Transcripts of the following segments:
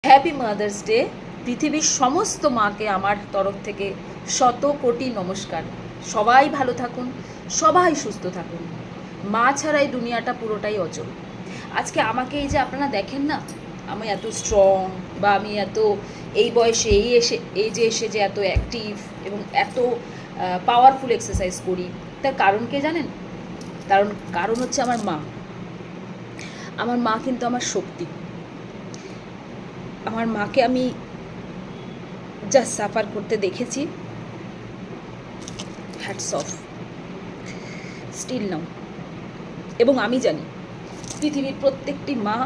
Happy mother's day. পৃথিবীর সমস্ত মাকে আমার তরফ থেকে শত কোটি নমস্কার। সবাই ভালো থাকুন, সবাই সুস্থ থাকুন। মা ছাড়া এই দুনিয়াটা পুরোটাই অচল। আজকে আমাকে এই যে আপনারা দেখেন না, আমি এত স্ট্রং, বা আমি এত এই বয়সে এই যে এসে যে এত অ্যাক্টিভ এবং এত পাওয়ারফুল এক্সারসাইজ করি, তার কারণ কে জানেন? কারণ হচ্ছে আমার মা। আমার মা কিন্তু আমার শক্তি। আমার মাকে আমি যা সাফার করতে দেখেছি, হ্যাটস অফ, স্টিল নাও। এবং আমি জানি পৃথিবীর প্রত্যেকটি মা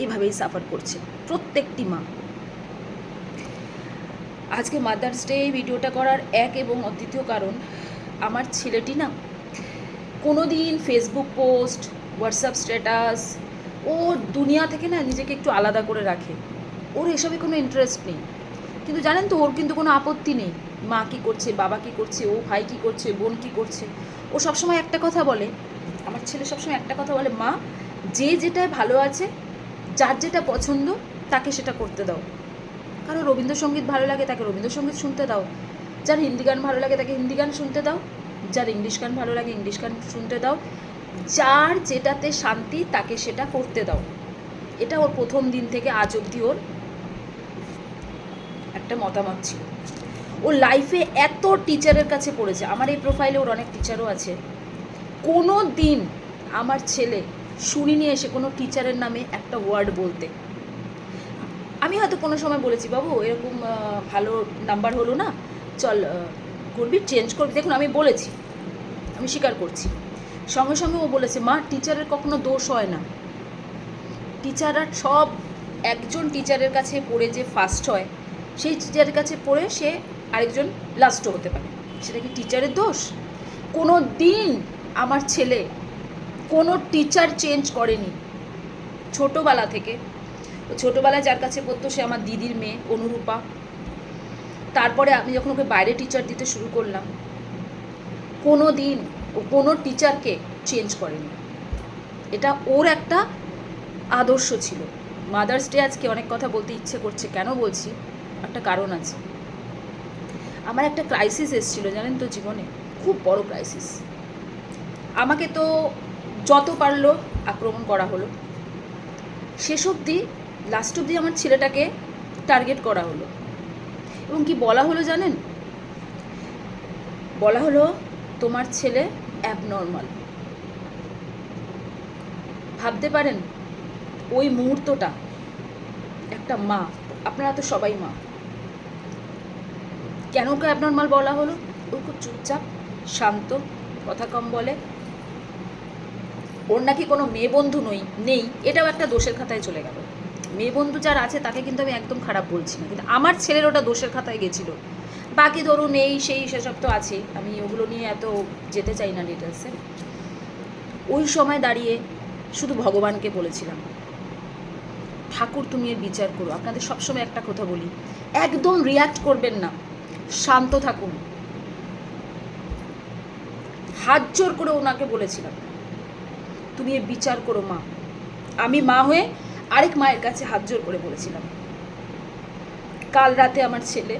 এইভাবেই সাফার করছে, প্রত্যেকটি মা। আজকে মাদার্স ডে ভিডিওটা করার এক এবং অদ্বিতীয় কারণ, আমার ছেলেটি না কোনো দিন ফেসবুক পোস্ট, হোয়াটসঅ্যাপ স্ট্যাটাস, ও দুনিয়া থেকে না নিজেকে একটু আলাদা করে রাখে। ওর এসবে কোনো ইন্টারেস্ট নেই। কিন্তু জানেন তো, ওর কিন্তু কোনো আপত্তি নেই মা কী করছে, বাবা কী করছে, ও ভাই কী করছে, বোন কী করছে। ও সবসময় একটা কথা বলে, আমার ছেলে সবসময় একটা কথা বলে, মা যে যেটায় ভালো আছে, যার যেটা পছন্দ তাকে সেটা করতে দাও। কারো রবীন্দ্রসঙ্গীত ভালো লাগে তাকে রবীন্দ্রসঙ্গীত শুনতে দাও, যার হিন্দি গান ভালো লাগে তাকে হিন্দি গান শুনতে দাও, যার ইংলিশ গান ভালো লাগে ইংলিশ গান শুনতে দাও, যার যেটাতে শান্তি তাকে সেটা করতে দাও। এটা ওর প্রথম দিন থেকে আজ অবধি ওর একটা মতামত ছিল। ও লাইফে এত টিচারের কাছে পড়েছে, আমার এই প্রোফাইলে ওর অনেক টিচারও আছে। কোনো দিন আমার ছেলে শুনিনি এসে কোনো টিচারের নামে একটা ওয়ার্ড বলতে। আমি হয়তো কোনো সময় বলেছি, বাবু এরকম ভালো নাম্বার হলো না, চল করবি, চেঞ্জ করবি। দেখুন, আমি বলেছি, আমি স্বীকার করছি। সঙ্গে সঙ্গে ও বলেছে, মা টিচারের কখনো দোষ হয় না। টিচাররা সব একজন টিচারের কাছে পড়ে যে ফার্স্ট হয়, সেই টিচারের কাছে পড়ে সে আরেকজন লাস্টও হতে পারে। সেটা কি টিচারের দোষ? কোনো দিন আমার ছেলে কোনো টিচার চেঞ্জ করেনি ছোটোবেলা থেকে। ছোটোবেলায় যার কাছে পড়তো সে আমার দিদির মেয়ে অনুরূপা। তারপরে আমি যখন ওকে বাইরে টিচার দিতে শুরু করলাম, কোনো দিন ও কোনো টিচারকে চেঞ্জ করেনি। এটা ওর একটা আদর্শ ছিল। মাদার্স ডে আজকে অনেক কথা বলতে ইচ্ছে করছে, কেন বলছি? একটা কারণ আছে। আমার একটা ক্রাইসিস এসেছিল জানেন তো জীবনে, খুব বড় ক্রাইসিস। আমাকে তো যত পারলো আক্রমণ করা হলো, শেষ অবধি লাস্ট অবধি আমার ছেলেটাকে টার্গেট করা হলো। এবং কি বলা হলো জানেন? বলা হলো, তোমার ছেলে অ্যাবনর্মাল। ভাবতে পারেন ওই মুহূর্তটা, একটা মা, আপনারা তো সবাই মা, কেন ওকে অ্যাবনর্মাল বলা হলো? ও খুব চুপচাপ, শান্ত, কথা কম বলে, ওর নাকি কোনো মেয়ে বন্ধু নেই, এটাও একটা দোষের খাতায় চলে গেল। মেয়ে বন্ধু যার আছে তাকে কিন্তু আমি একদম খারাপ বলছি না, কিন্তু আমার ছেলের ওটা দোষের খাতায় গেছিলো। বাকি ধরুন এই সেই সেসব তো আছে, আমি ওগুলো নিয়ে এত যেতে চাই না ডিটেলসে। ওই সময় দাঁড়িয়ে শুধু ভগবানকে বলেছিলাম, ঠাকুর তুমি এর বিচার করো। আপনাদের সবসময় একটা কথা বলি, একদম রিয়্যাক্ট করবেন না, শান্ত থাকুন। হাত জোর করে ওনাকে বলেছিলাম, তুমি এর বিচার করো মা। আমি মা হয়ে আরেক মায়ের কাছে হাত জোর করে বলেছিলাম। কাল রাতে আমার ছেলে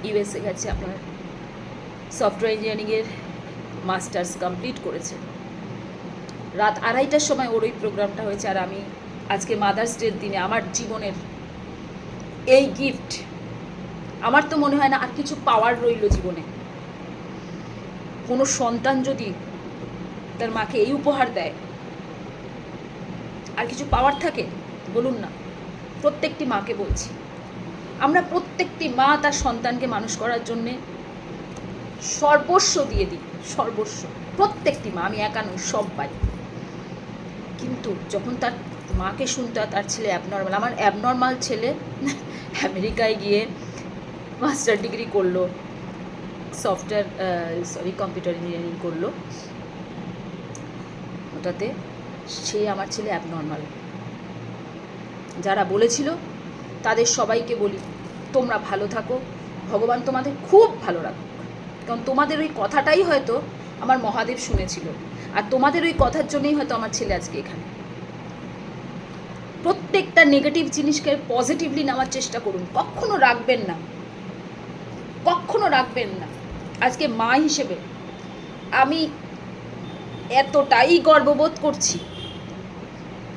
ইউএসএ গেছে, আপনার সফটওয়্যার ইঞ্জিনিয়ারিংয়ের মাস্টার্স কমপ্লিট করেছে। রাত 2:30টার সময় ওর ওই প্রোগ্রামটা হয়েছে। আর আমি আজকে মাদার্স ডের দিনে আমার জীবনের এই গিফট, আমার তো মনে হয় না আর কিছু পাওয়ার রইল জীবনে। কোনো সন্তান যদি তার মাকে এই উপহার দেয়, আর কিছু পাওয়ার থাকে বলুন না? প্রত্যেকটি মাকে বলছি, আমরা প্রত্যেকটি মা তার সন্তানকে মানুষ করার জন্যে সর্বস্ব দিয়ে দিই, সর্বস্ব। প্রত্যেকটি মা, আমি একা নই, সবাই। কিন্তু যখন তার মাকে শুনতে হয় তার ছেলে অ্যাবনর্মাল, আমার অ্যাবনর্মাল ছেলে আমেরিকায় গিয়ে মাস্টার ডিগ্রি করলো, কম্পিউটার ইঞ্জিনিয়ারিং করলো, ওটাতে সে আমার ছেলে অ্যাবনর্মাল। যারা বলেছিল তাদের সবাইকে বলি, তোমরা ভালো থাকো, ভগবান তোমাদের খুব ভালো রাখুক। কারণ তোমাদের ওই কথাটাই হয়তো আমার মহাদেব শুনেছিল, আর তোমাদের ওই কথার জন্যই হয়তো আমার ছেলে আজকে এখানে। প্রত্যেকটা নেগেটিভ জিনিসকে পজিটিভলি নেওয়ার চেষ্টা করুন, কখনো রাখবেন না, কখনো রাখবেন না। আজকে মা হিসেবে আমি এতটাই গর্ববোধ করছি,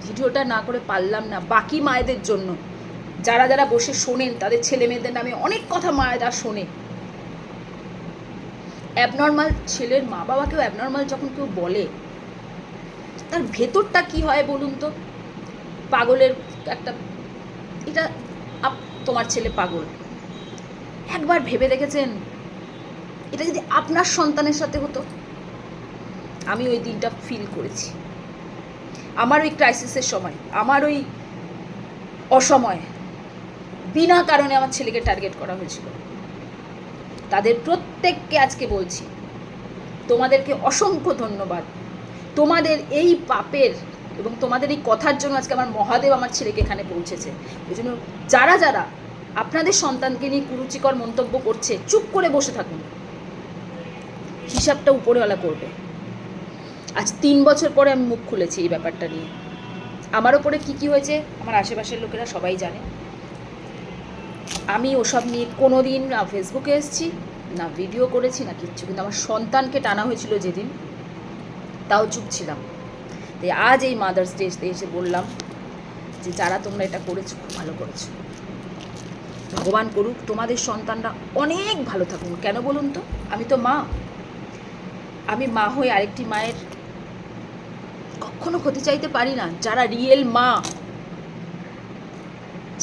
ভিডিওটা না করে পারলাম না। বাকি মায়েদের জন্য যারা যারা বসে শোনেন, তাদের ছেলে মেয়েদের নামে অনেক কথা মায়েরা শোনে। অ্যাবনর্মাল ছেলের মা বাবাকেও অ্যাবনর্মাল যখন কেউ বলে, তার ভেতরটা কি হয় বলুন তো? পাগলের একটা, এটা তোমার ছেলে পাগল, একবার ভেবে দেখেছেন এটা যদি আপনার সন্তানের সাথে হতো? আমি ওই দিনটা ফিল করেছি। আমার ওই ক্রাইসিসের সময়, আমার ওই অসময়ে বিনা কারণে আমার ছেলেকে টার্গেট করা হয়েছিল। তাদের প্রত্যেককে আজকে বলছি, তোমাদেরকে অসংখ্য ধন্যবাদ। তোমাদের এই পাপের এবং তোমাদের এই কথার জন্য আজকে আমার মহাদেব আমার ছেলেকে এখানে পৌঁছেছে। ওই জন্য যারা যারা আপনাদের সন্তানকে নিয়ে কুরুচিকর মন্তব্য করছে, চুপ করে বসে থাকুন, হিসাবটা উপরওয়ালা করবে। আজ 3 বছর পরে আমি মুখ খুলেছি এই ব্যাপারটা নিয়ে। আমার ওপরে কি হয়েছে আমার আশেপাশের লোকেরা সবাই জানে। আমি ওসব নিয়ে কোনো দিন না ফেসবুকে এসেছি, না ভিডিও করেছি, না কিচ্ছু। কিন্তু আমার সন্তানকে টানা হয়েছিল যেদিন, তাও চুপ ছিলাম। তাই আজ এই মাদার্স ডেতে এসে বললাম যে যারা তোমরা এটা করেছো, খুব ভালো করেছো। ভগবান করুক তোমাদের সন্তানরা অনেক ভালো থাকুন। কেন বলুন তো? আমি তো মা, আমি মা হয়ে আরেকটি মায়ের কখনো ক্ষতি চাইতে পারি না। যারা রিয়েল মা,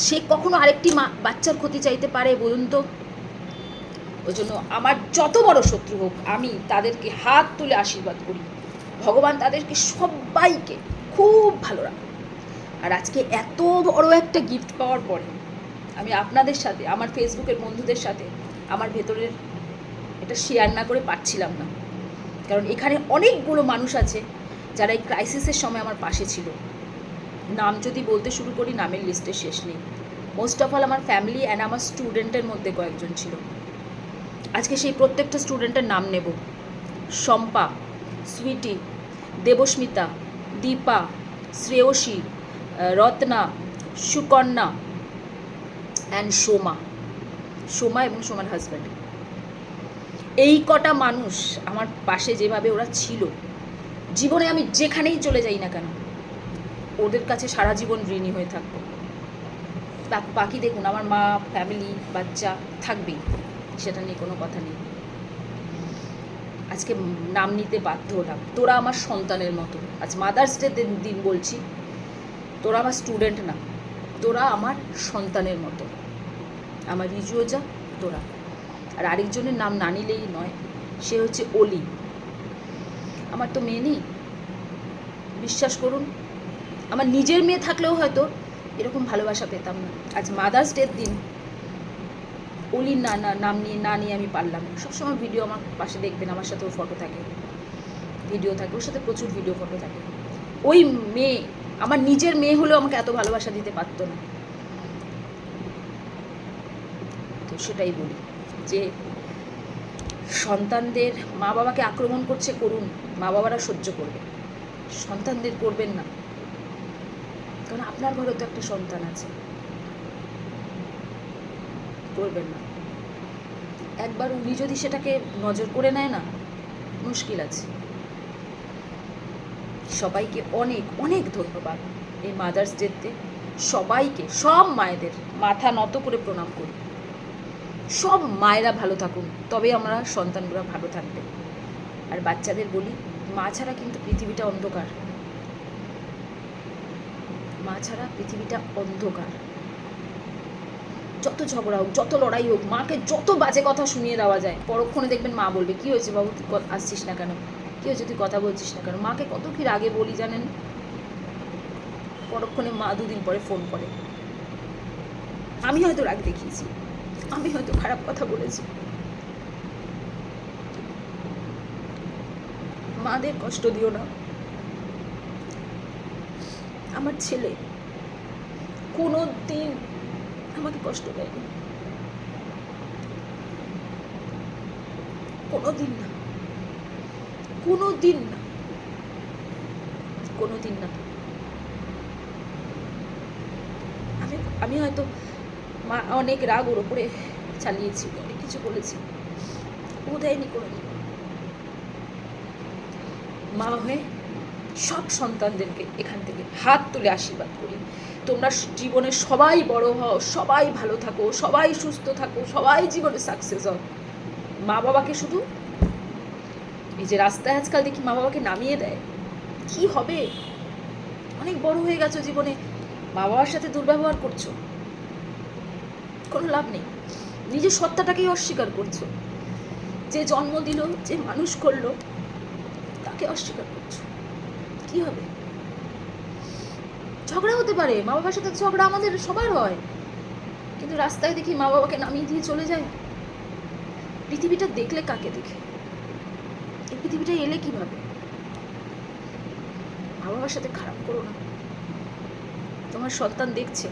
সে কখনো আরেকটি মা বাচ্চার ক্ষতি চাইতে পারে বলুন তো? ওই জন্য আমার যত বড় শত্রু হোক, আমি তাদেরকে হাত তুলে আশীর্বাদ করি, ভগবান তাদেরকে সবাইকে খুব ভালো রাখুন। আর আজকে এত বড় একটা গিফট পাওয়ার পরে আমি আপনাদের সাথে, আমার ফেসবুকের বন্ধুদের সাথে আমার ভেতরের এটা শেয়ার না করে পারছিলাম না। কারণ এখানে অনেকগুলো মানুষ আছে যারা এই ক্রাইসিসের সময় আমার পাশে ছিল। নাম যদি বলতে শুরু করি, নামের লিস্টে শেষ নেই। মোস্ট অফ অল আমার ফ্যামিলি অ্যান্ড আমার স্টুডেন্টের মধ্যে কয়েকজন ছিল। আজকে সেই প্রত্যেকটা স্টুডেন্টের নাম নেব। শম্পা, সুইটি, দেবস্মিতা, দীপা, শ্রেয়সী, রত্না, সুকন্যা অ্যান্ড সোমা এবং সোমার হাজব্যান্ড। এই কটা মানুষ আমার পাশে যেভাবে ওরা ছিল, জীবনে আমি যেখানেই চলে যাই না কেন ওদের কাছে সারা জীবন ঋণী হয়ে থাকবো। বাকি দেখুন, আমার মা, ফ্যামিলি, বাচ্চা থাকবেই, সেটা নিয়ে কোনো কথা নেই। আজকে নাম নিতে বাধ্য হলাম। তোরা আমার সন্তানের মতো। আজ মাদার্স ডে দিন বলছি, তোরা আমার স্টুডেন্ট না, তোরা আমার সন্তানের মতো। আমার রিজুওজা তোরা। আর আরেকজনের নাম না নিলেই নয়, সে হচ্ছে অলি। আমার তো মেয়ে নেই, বিশ্বাস করুন। আমার নিজের মেয়ে থাকলেও হয়তো এরকম ভালোবাসা পেতাম না। আজ মাদার্স ডের দিন অলির নাম নিয়ে আমি পারলাম না। সবসময় ভিডিও আমার পাশে দেখবেন, আমার সাথে ওর ফটো থাকে, ভিডিও থাকে, ওর সাথে প্রচুর ভিডিও ফটো থাকে। ওই মেয়ে, আমার নিজের মেয়ে হলেও আমাকে এত ভালোবাসা দিতে পারতো না। তো সেটাই বলি যে সন্তানদের মা বাবাকে আক্রমণ করছে, করুন, মা বাবারা সহ্য করবে, সন্তানদের করবেন না। কারণ আপনার ঘরে তো একটা সন্তান আছে, করবেন না। একবার উনি যদি সেটাকে নজর করে নেয় না, মুশকিল আছে। সবাইকে অনেক অনেক ধন্যবাদ এই মাদার্স ডেতে। সবাইকে, সব মায়েদের মাথা নত করে প্রণাম করি। সব মায়েরা ভালো থাকুন, তবে আমরা সন্তানগুলো ভালো থাকবে। আর বাচ্চাদের বলি, মা ছাড়া কিন্তু পৃথিবীটা অন্ধকার। মা ছাড়া পৃথিবীটা অন্ধকার। যত ঝগড়া হোক, যত লড়াই হোক, মাকে যত বাজে কথা শুনিয়ে দেওয়া যায়, পরক্ষণে দেখবেন মা বলবে, কী হয়েছে বাবু, তুই আসছিস না কেন? কী হয়েছে, তুই কথা বলছিস না কেন? মাকে কত কি রাগে বলি জানেন? পরক্ষণে মা 2 দিন পরে ফোন করে। আমি হয়তো রাগ দেখিয়েছি, আমি হয়তো খারাপ কথা বলেছি। মাদের কষ্ট দিও না। আমার ছেলে কোনো দিন আমাকে কষ্ট দেয়নি, কোনো দিন না, কোনো দিন না, কোনো দিন না। আমি হয়তো মা অনেক রাগ ওর ওপরে চালিয়েছি, অনেক কিছু বলেছি, ও দেয়নি কোনো। মা হয়ে সব সন্তানদেরকে এখান থেকে হাত তুলে আশীর্বাদ করি, তোমরা জীবনে সবাই বড় হও, সবাই ভালো থাকো, সবাই সুস্থ থাকো, সবাই জীবনে সাকসেস হও। মা বাবাকে শুধু এই যে রাস্তায় আজকাল দেখি মা বাবাকে নামিয়ে দেয়, কি হবে? অনেক বড় হয়ে গেছো জীবনে, মা বাবার সাথে দুর্ব্যবহার করছো, কোনো লাভ নেই। নিজের সত্তাটাকেই অস্বীকার করছো। যে জন্ম দিল, যে মানুষ করলো, তাকে অস্বীকার করছো, কি হবে? ঝগড়া হতে পারে, মা বাবার সাথে ঝগড়া আমাদের সবার হয়, কিন্তু রাস্তায় দেখি মা বাবাকে নামিয়ে দিয়ে চলে যায়। পৃথিবীটা দেখলে কাকে দেখে? এই পৃথিবীটা এলে কিভাবে? মা বাবার সাথে খারাপ করো না। তোমার সন্তান দেখছে,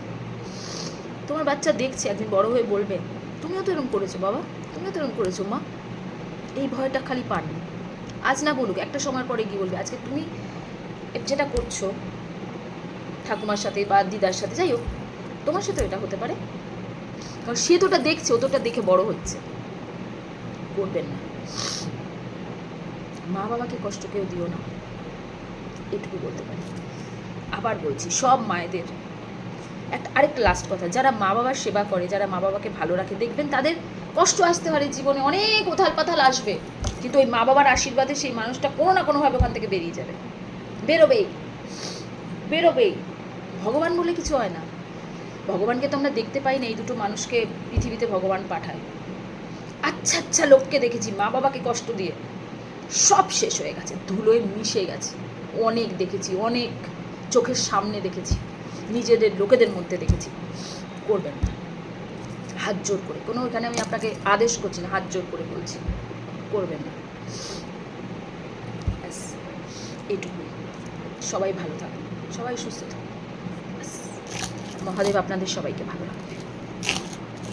তোমার বাচ্চা দেখছে, একদিন বড় হয়ে বলবে তুমিও তো এরকম করেছো বাবা, তুমিও তো এরকম করেছো মা। এই ভয়টা খালি পান। আজ না বলুক, একটা সময় পরে গিয়ে বলবে আজকে তুমি যেটা করছো ঠাকুমার সাথে বা দিদার সাথে, যাই হোক, তোমার সাথে এটা হতে পারে, কারণ সে তো ওটা দেখছে, ও তো ওটা দেখে বড় হচ্ছে। করবেন না। মা বাবাকে কষ্ট কেউ দিও না, এটুকু বলতে পারি। আবার বলছি সব মায়েদের আরেকটা লাস্ট কথা, যারা মা বাবার সেবা করে, যারা মা বাবাকে ভালো রাখে, দেখবেন তাদের কষ্ট আসতে পারে জীবনে, অনেক উথাল পাথাল আসবে, কিন্তু ওই মা বাবার আশীর্বাদে সেই মানুষটা কোনো না কোনোভাবে ওখান থেকে বেরিয়ে যাবে, বেরোবেই বেরোবেই। ভগবান বলে কিছু হয় না, ভগবানকে তো আমরা দেখতে পাই না, এই দুটো মানুষকে পৃথিবীতে ভগবান পাঠায়। আচ্ছা আচ্ছা লোককে দেখেছি মা বাবাকে কষ্ট দিয়ে সব শেষ হয়ে গেছে, ধুলোয় মিশে গেছে, অনেক দেখেছি, অনেক চোখের সামনে দেখেছি, নিজেদের লোকেদের মধ্যে দেখেছি। করবেন না, হাত জোর করে, কোনো এখানে আমি আপনাকে আদেশ করছি না, হাত জোর করে বলছি, করবেন না। ব্যাস এটুকুই। সবাই ভালো থাকুন, সবাই সুস্থ থাকুন, মহাদেব আপনাদের সবাইকে ভালো রাখবে।